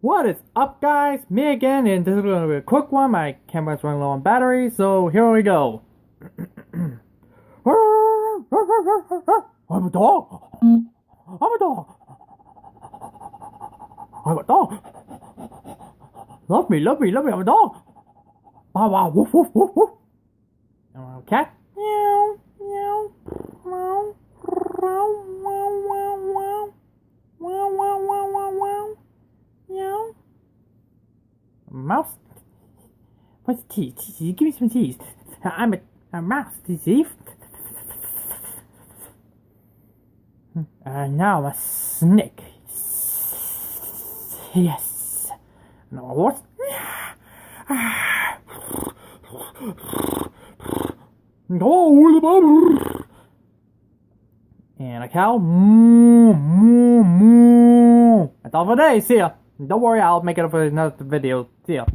What is up, guys? Me again, and this is going to be a quick one. My camera's running low on battery, so here we go. I'm a dog. I'm a dog. I'm a dog. Love me, love me, love me. I'm a dog. Wow, wow, woof, woof, woof, woof. I'm a cat. Meow, meow, meow, meow, meow, meow, meow, meow, meow, meow, meow, meow. Meow. Mouse. What's teeth? Give me some teeth. I'm a mouse, thief. Now I'm a snake. Yes. Now a horse. And a cow. Moo, moo, moo. That's all for today. See ya. Don't worry, I'll make it up for another video. See ya.